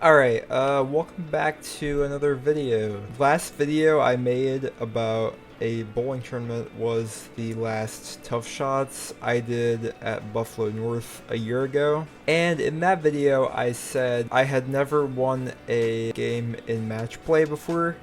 Alright, welcome back to another video. Last video I made about a bowling tournament was the last Tough Shots I did at Buffaloe North a year ago. And in that video I said I had never won a game in Matchplay before,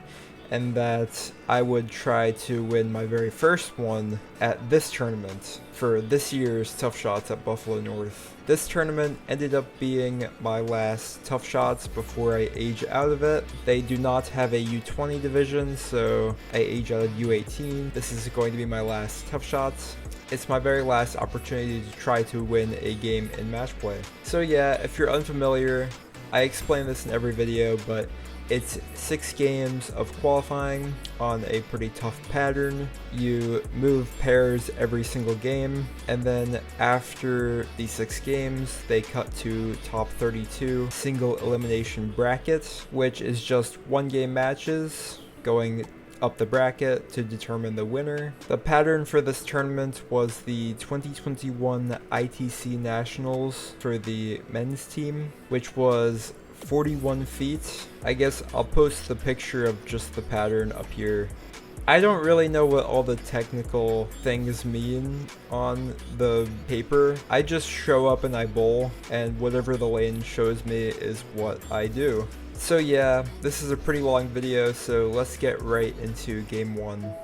and that I would try to win my very first one at this tournament for this year's Tough Shots at Buffaloe North. This tournament ended up being my last Tough Shots before I age out of it. They do not have a U20 division, so I age out of U18. This is going to be my last Tough Shots. It's my very last opportunity to try to win a game in Matchplay. So yeah, if you're unfamiliar, I explain this in every video, but it's 6 games of qualifying on a pretty tough pattern. You move pairs every single game, and then after the 6 games, they cut to top 32 single elimination bracket, which is just 1-game matches going up the bracket to determine the winner. The pattern for this tournament was the 2021 ITC Nationals for the men's team, which was 41 feet. I guess I'll post the picture of just the pattern up here. I don't really know what all the technical things mean on the paper. I just show up and I bowl, and whatever the lane shows me is what I do. So yeah, this is a pretty long video, so let's get right into game 1.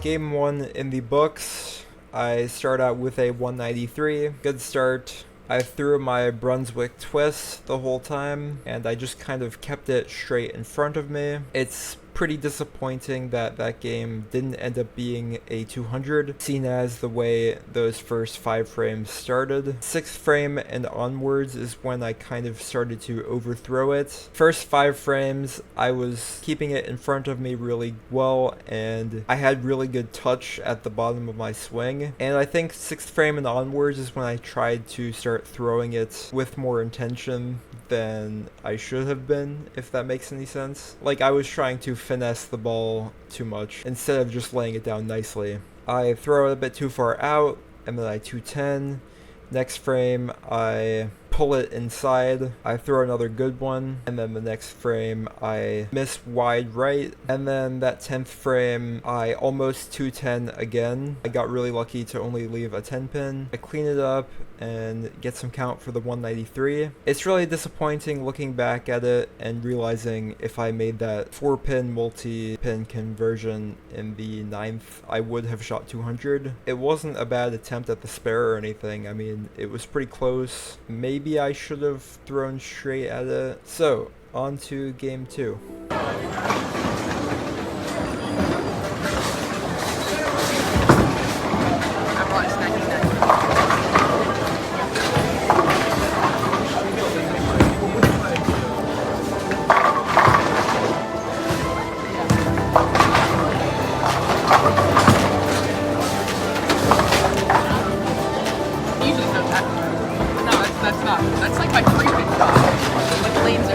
Game 1 in the books. I start out with a 193. Good start. I threw my Brunswick twist the whole time, and I just kind of kept it straight in front of me. It's pretty disappointing that that game didn't end up being a 200, seen as the way those first 5 frames started. 6th frame and onwards is when I kind of started to overthrow it. First 5 frames, I was keeping it in front of me really well, and I had really good touch at the bottom of my swing. And I think 6th frame and onwards is when I tried to start throwing it with more intention than I should have been, if that makes any sense. Like, I was trying to finesse the ball too much instead of just laying it down nicely. I throw it a bit too far out, and then I 210. Next frame, I pull it inside, I throw another good one, and then the next frame I miss wide right, and then that 10th frame I almost 210 again. I got really lucky to only leave a 10 pin. I clean it up and get some count for the 193. It's really disappointing looking back at it and realizing if I made that 4-pin multi-pin conversion in the 9th, I would have shot 200. It wasn't a bad attempt at the spare or anything. I mean, it was pretty close. Maybe I should have thrown straight at it. So, on to game 2. That's like my freaking job. Like lanes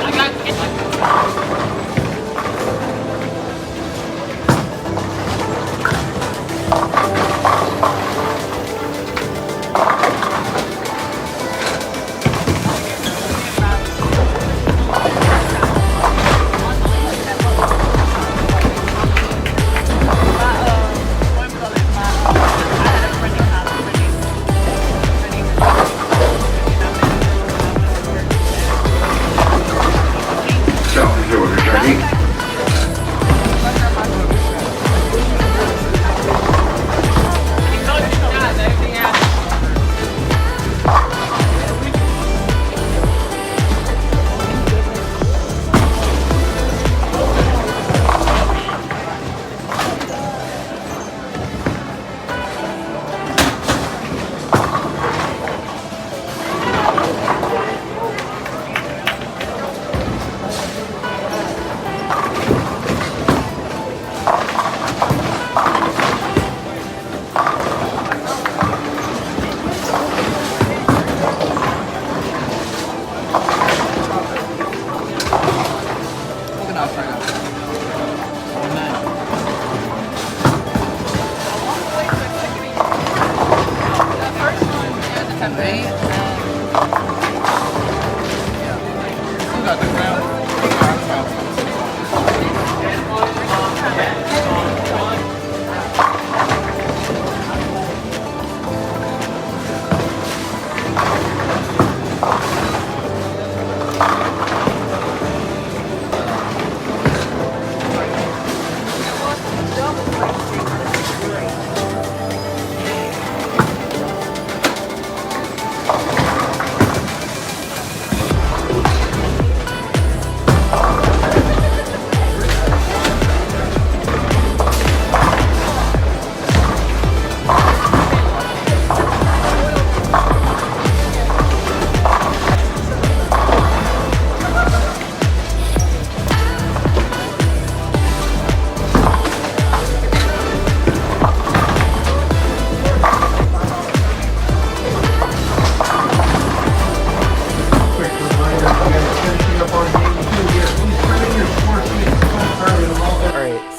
I got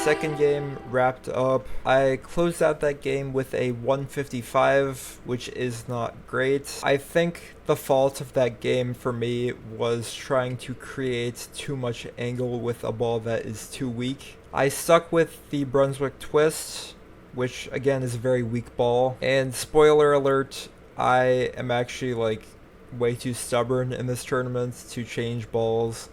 Second game wrapped up. I closed out that game with a 155, which is not great. I think the fault of that game for me was trying to create too much angle with a ball that is too weak. I stuck with the Brunswick twist, which again is a very weak ball. And spoiler alert, I am actually like way too stubborn in this tournament to change balls.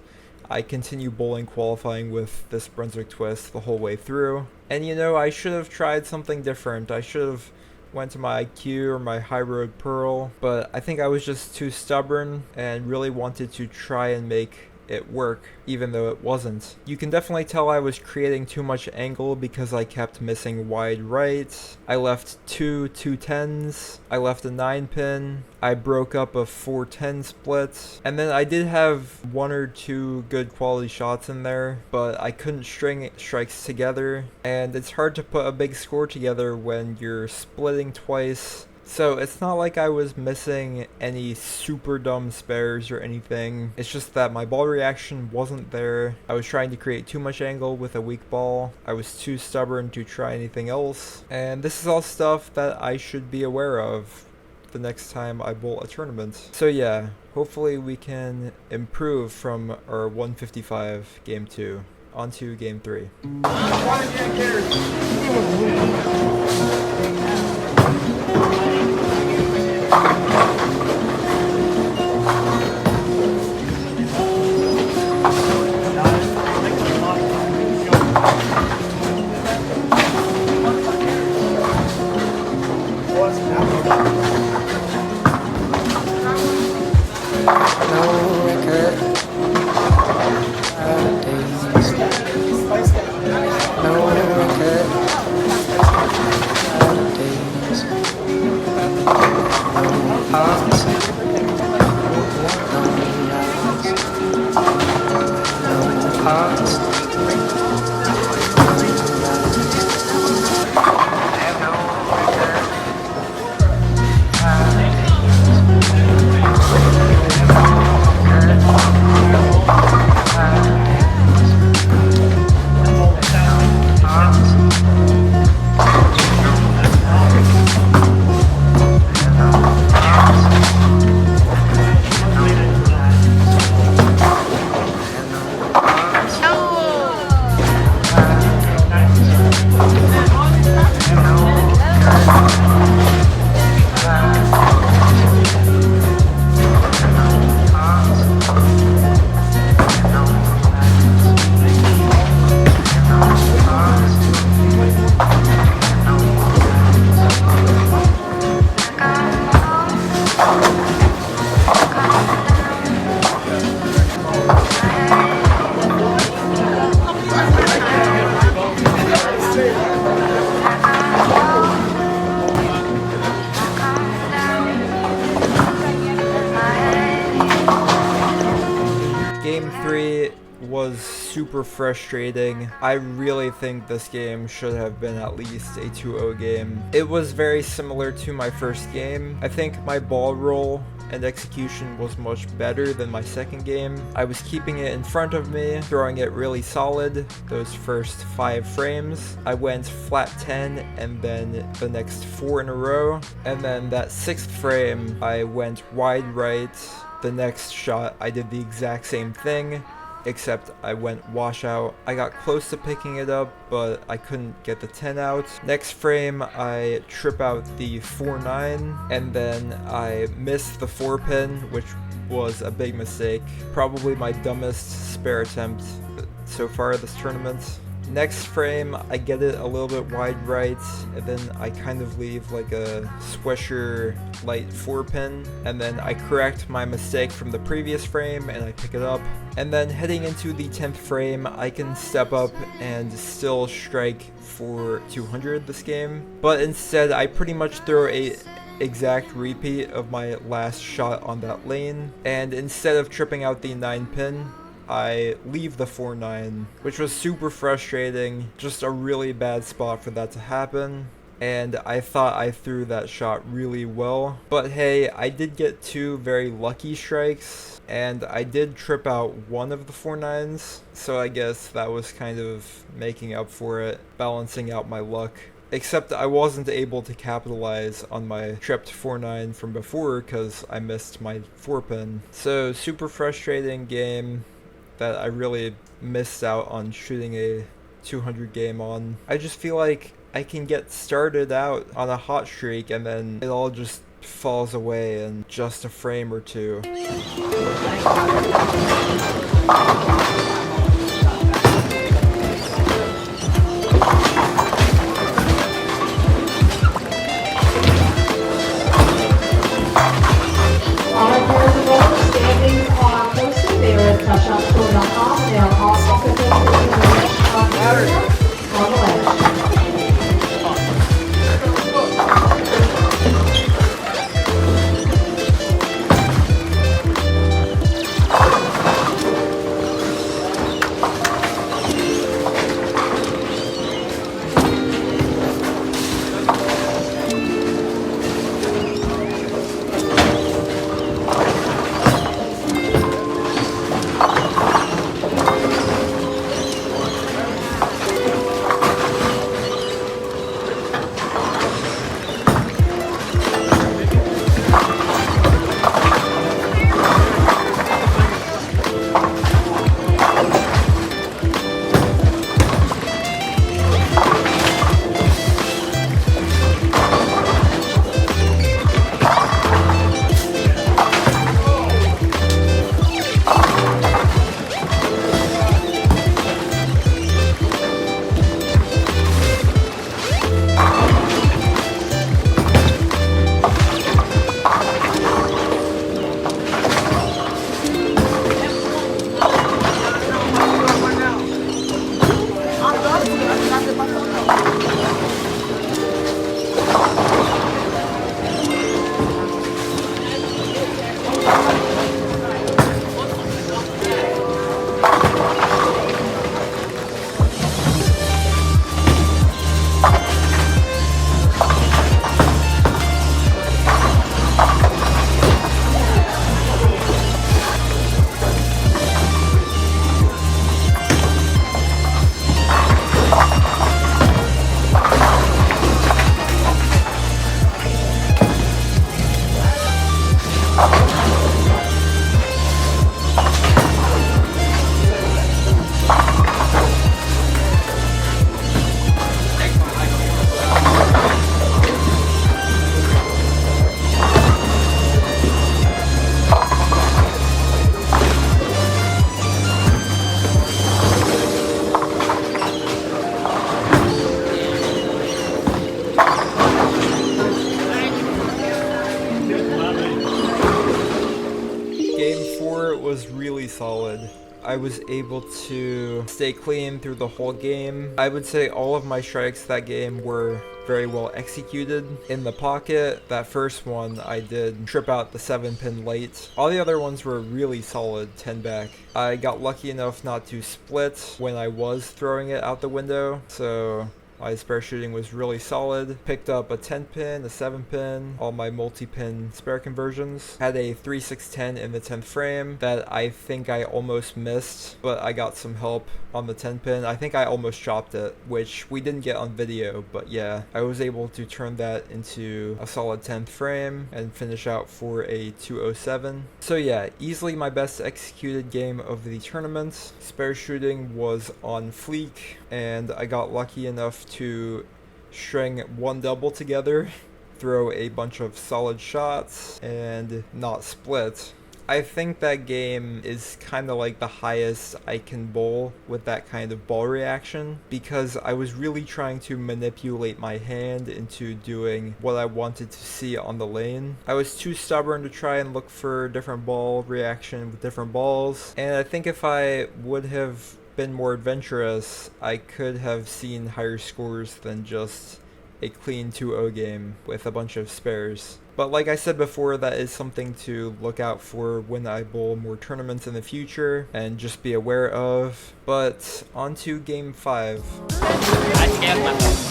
I continue bowling qualifying with this Brunswick twist the whole way through. And you know, I should have tried something different. I should have went to my IQ or my high road pearl, but I think I was just too stubborn and really wanted to try and make it work, even though it wasn't. You can definitely tell I was creating too much angle because I kept missing wide right. I left two 210s. I left a 9-pin. I broke up a 410 split. And then I did have 1 or 2 good quality shots in there, but I couldn't string strikes together. And it's hard to put a big score together when you're splitting twice. So it's not like I was missing any super dumb spares or anything. It's just that my ball reaction wasn't there. I was trying to create too much angle with a weak ball. I was too stubborn to try anything else. And this is all stuff that I should be aware of the next time I bowl a tournament. So yeah, hopefully we can improve from our 155 game 2 onto game 3. Game 3 was super frustrating. I really think this game should have been at least a 2-0 game. It was very similar to my first game. I think my ball roll and execution was much better than my second game. I was keeping it in front of me, throwing it really solid those first 5 frames. I went flat 10 and then the next 4 in a row. And then that 6th frame, I went wide right. The next shot, I did the exact same thing, except I went washout. I got close to picking it up, but I couldn't get the 10 out. Next frame, I trip out the 4-9, and then I miss the 4-pin, which was a big mistake. Probably my dumbest spare attempt so far this tournament. Next frame, I get it a little bit wide right, and then I kind of leave like a Swisher light 4-pin, and then I correct my mistake from the previous frame and I pick it up. And then heading into the 10th frame, I can step up and still strike for 200 this game, but instead I pretty much throw a exact repeat of my last shot on that lane, and instead of tripping out the 9-pin, I leave the 4-9, which was super frustrating, just a really bad spot for that to happen, and I thought I threw that shot really well. But hey, I did get 2 very lucky strikes, and I did trip out one of the 4-9s, so I guess that was kind of making up for it, balancing out my luck. Except I wasn't able to capitalize on my tripped 4-9 from before because I missed my 4-pin. So super frustrating game that I really missed out on shooting a 200 game on. I just feel like I can get started out on a hot streak and then it all just falls away in just a frame or two. Game 4 was really solid. I was able to stay clean through the whole game. I would say all of my strikes that game were very well executed. In the pocket, that first one I did trip out the 7-pin late. All the other ones were really solid 10 back. I got lucky enough not to split when I was throwing it out the window, so my spare shooting was really solid. Picked up a 10-pin, a 7-pin, all my multi-pin spare conversions. Had a 3-6-10 in the 10th frame that I think I almost missed, but I got some help on the 10-pin. I think I almost chopped it, which we didn't get on video, but yeah, I was able to turn that into a solid 10th frame and finish out for a 207. So yeah, easily my best executed game of the tournament. Spare shooting was on fleek, and I got lucky enough to string one double together, throw a bunch of solid shots, and not split. I think that game is kind of like the highest I can bowl with that kind of ball reaction, because I was really trying to manipulate my hand into doing what I wanted to see on the lane. I was too stubborn to try and look for different ball reaction with different balls, and I think if I would have been more adventurous, I could have seen higher scores than just a clean 2-0 game with a bunch of spares. But like I said before, that is something to look out for when I bowl more tournaments in the future and just be aware of. But on to Game 5. I scared myself.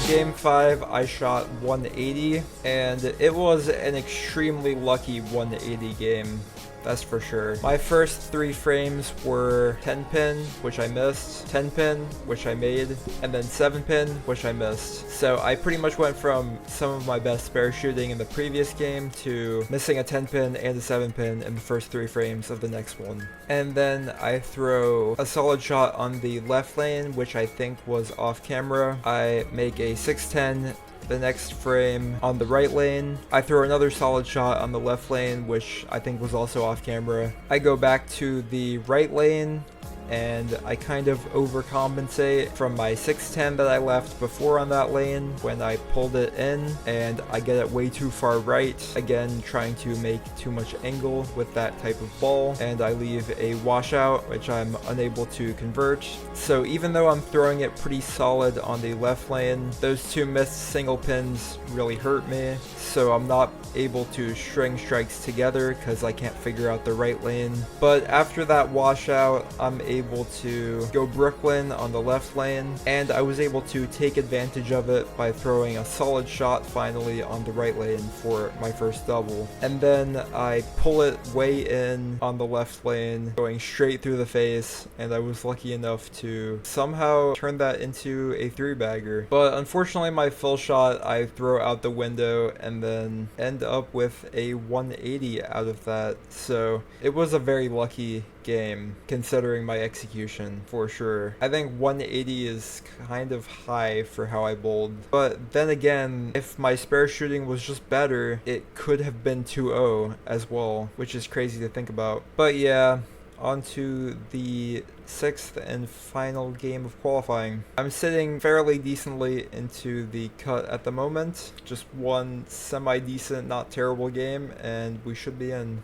Game 5, I shot 180, and it was an extremely lucky 180 game. That's for sure. My first 3 frames were 10-pin, which I missed, 10-pin, which I made, and then 7-pin, which I missed. So I pretty much went from some of my best spare shooting in the previous game to missing a 10-pin and a 7-pin in the first 3 frames of the next one. And then I throw a solid shot on the left lane, which I think was off camera. I make a 6-10 the next frame on the right lane. I throw another solid shot on the left lane, which I think was also off camera. I go back to the right lane, and I kind of overcompensate from my 610 that I left before on that lane when I pulled it in, and I get it way too far right, again trying to make too much angle with that type of ball, and I leave a washout which I'm unable to convert. So even though I'm throwing it pretty solid on the left lane, those two missed single pins really hurt me, so I'm not able to string strikes together because I can't figure out the right lane. But after that washout, I'm able to go Brooklyn on the left lane, and I was able to take advantage of it by throwing a solid shot finally on the right lane for my first double. And then I pull it way in on the left lane, going straight through the face, and I was lucky enough to somehow turn that into a 3-bagger. But unfortunately my fill shot I throw out the window and then end up with a 180 out of that. So it was a very lucky game considering my execution for sure. I think 180 is kind of high for how I bowled, but then again, if my spare shooting was just better, it could have been 2-0 as well, which is crazy to think about. But yeah, on to the 6th and final game of qualifying. I'm sitting fairly decently into the cut at the moment. Just one semi-decent, not terrible game, and we should be in.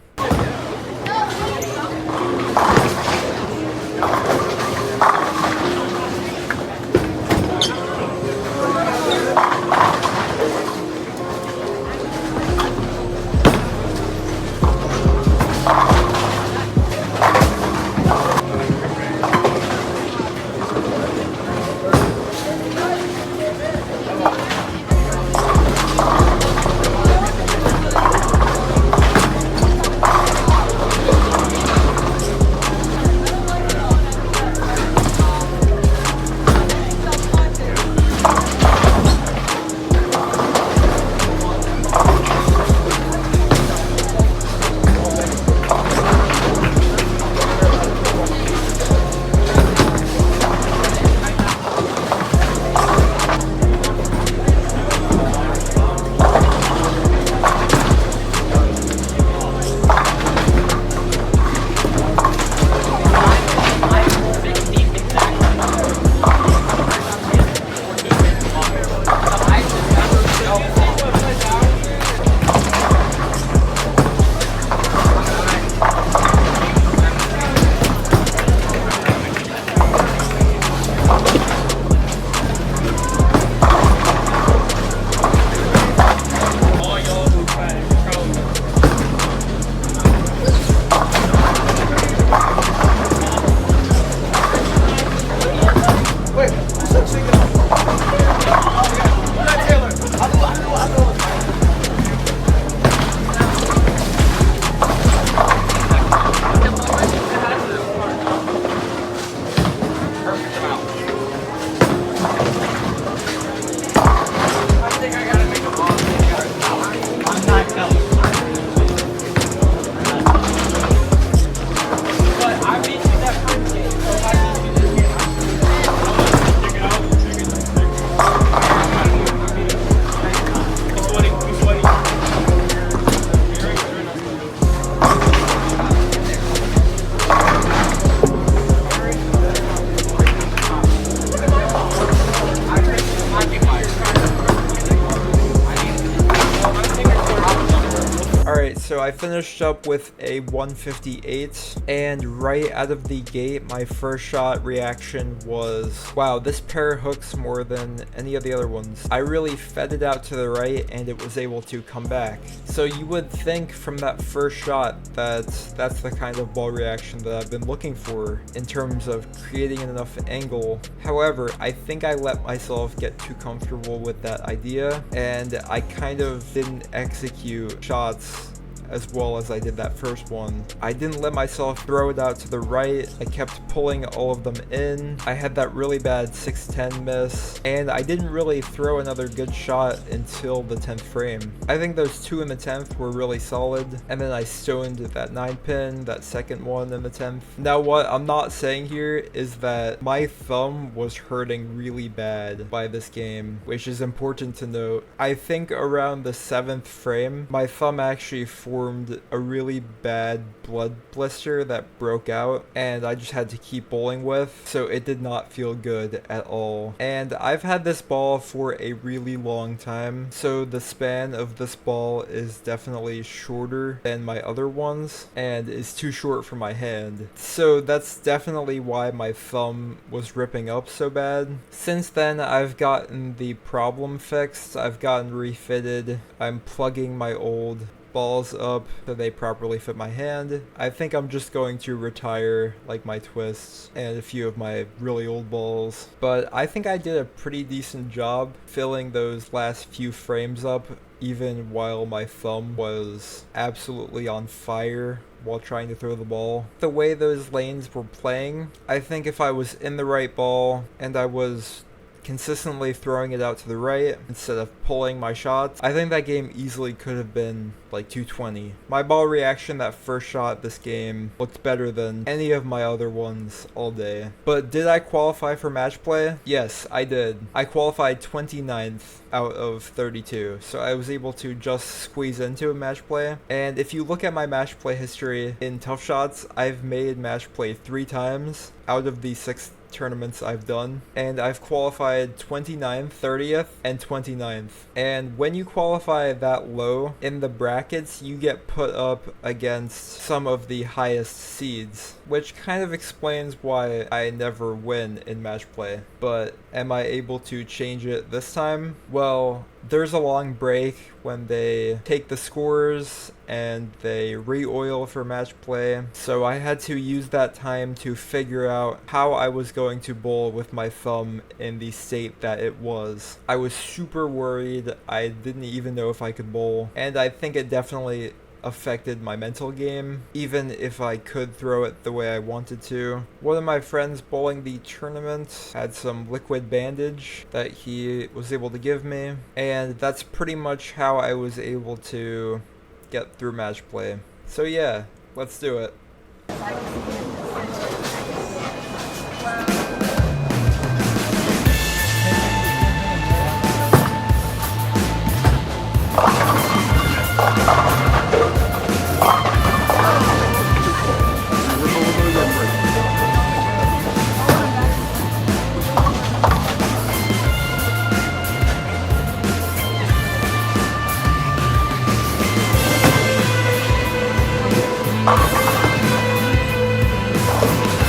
So I finished up with a 158, and right out of the gate, my first shot reaction was, wow, this pair hooks more than any of the other ones. I really fed it out to the right, and it was able to come back. So you would think from that first shot that that's the kind of ball reaction that I've been looking for in terms of creating enough angle. However, I think I let myself get too comfortable with that idea, and I kind of didn't execute shots as well as I did that first one. I didn't let myself throw it out to the right. I kept pulling all of them in. I had that really bad 610 miss, and I didn't really throw another good shot until the 10th frame. I think those two in the 10th were really solid, and then I stoned that 9-pin, that second one in the 10th. Now what I'm not saying here is that my thumb was hurting really bad by this game, which is important to note. I think around the 7th frame, my thumb actually forced formed a really bad blood blister that broke out, and I just had to keep bowling with, so it did not feel good at all. And I've had this ball for a really long time, so the span of this ball is definitely shorter than my other ones, and is too short for my hand. So that's definitely why my thumb was ripping up so bad. Since then, I've gotten the problem fixed. I've gotten refitted. I'm plugging my old balls up so they properly fit my hand. I think I'm just going to retire like my twists and a few of my really old balls, but I think I did a pretty decent job filling those last few frames up, even while my thumb was absolutely on fire while trying to throw the ball. The way those lanes were playing, I think if I was in the right ball and I was consistently throwing it out to the right instead of pulling my shots, I think that game easily could have been like 220. My ball reaction that first shot this game looked better than any of my other ones all day. But did I qualify for match play? Yes, I did. I qualified 29th out of 32, so I was able to just squeeze into a match play. And if you look at my match play history in Tough Shots, I've made match play 3 times out of the 6 tournaments I've done, and I've qualified 29th, 30th, and 29th. And when you qualify that low in the brackets, you get put up against some of the highest seeds, which kind of explains why I never win in match play. But am I able to change it this time? Well, there's a long break when they take the scores and they re-oil for match play, so I had to use that time to figure out how I was going to bowl with my thumb in the state that it was. I was super worried. I didn't even know if I could bowl, and I think it definitely affected my mental game, even if I could throw it the way I wanted to. One of my friends bowling the tournament had some liquid bandage that he was able to give me, and that's pretty much how I was able to get through match play. So yeah, let's do it.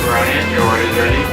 Ryan, your order is ready.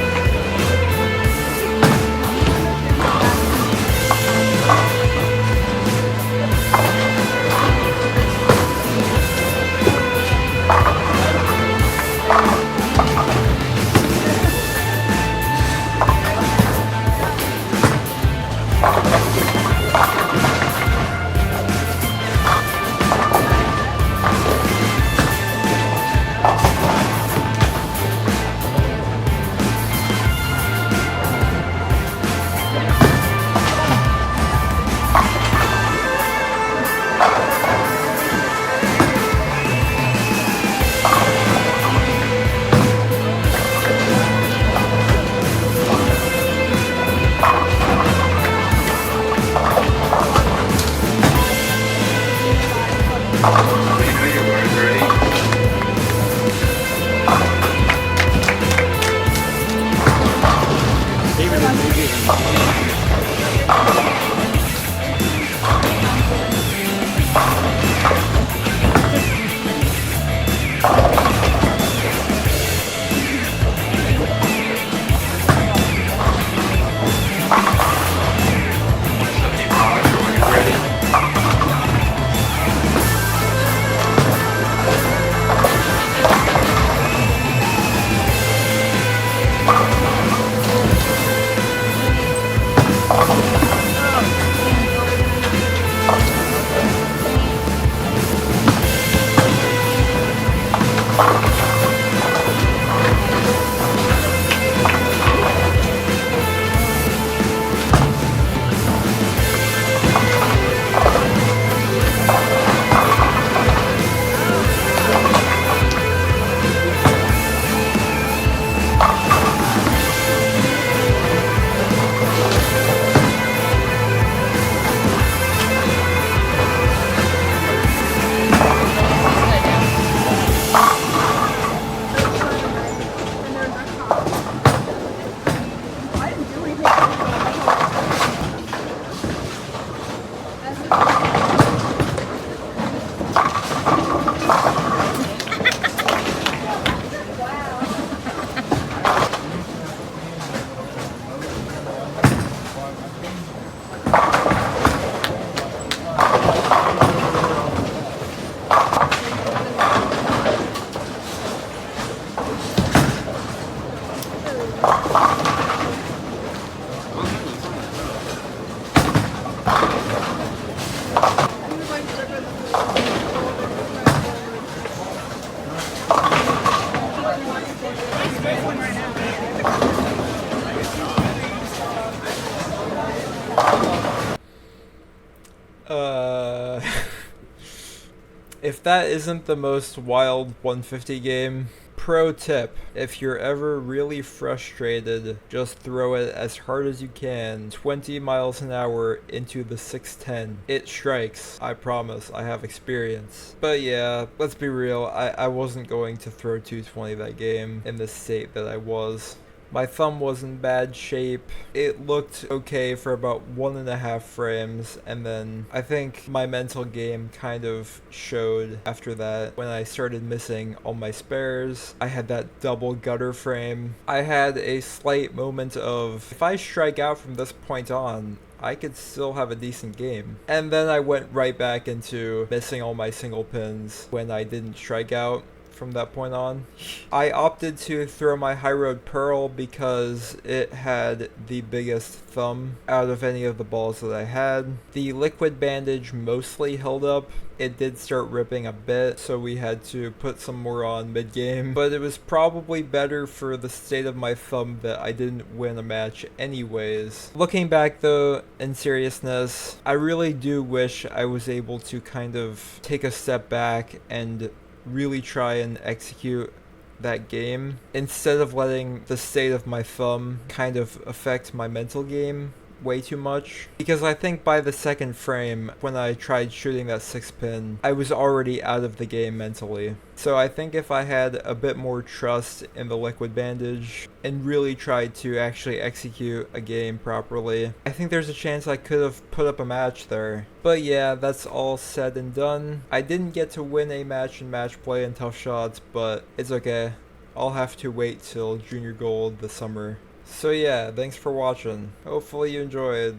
If that isn't the most wild 150 game, pro tip, if you're ever really frustrated, just throw it as hard as you can, 20 miles an hour into the 610. It strikes, I promise, I have experience. But yeah, let's be real, I wasn't going to throw 220 that game in the state that I was. My thumb was in bad shape. It looked okay for about 1.5 frames, and then I think my mental game kind of showed after that when I started missing all my spares. I had that double gutter frame. I had a slight moment of, if I strike out from this point on, I could still have a decent game. And then I went right back into missing all my single pins when I didn't strike out from that point on. I opted to throw my High Road Pearl because it had the biggest thumb out of any of the balls that I had. The liquid bandage mostly held up. It did start ripping a bit, so we had to put some more on mid-game, but it was probably better for the state of my thumb that I didn't win a match anyways. Looking back though, in seriousness, I really do wish I was able to kind of take a step back and really try and execute that game instead of letting the state of my thumb kind of affect my mental game way too much, because I think by the second frame when I tried shooting that 6-pin, I was already out of the game mentally. So I think if I had a bit more trust in the liquid bandage and really tried to actually execute a game properly, I think there's a chance I could have put up a match there. But yeah, that's all said and done. I didn't get to win a match in match play and tough shots, but it's okay. I'll have to wait till junior gold this summer. So yeah, thanks for watching. Hopefully you enjoyed.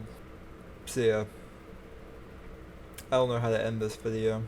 See ya. I don't know how to end this video.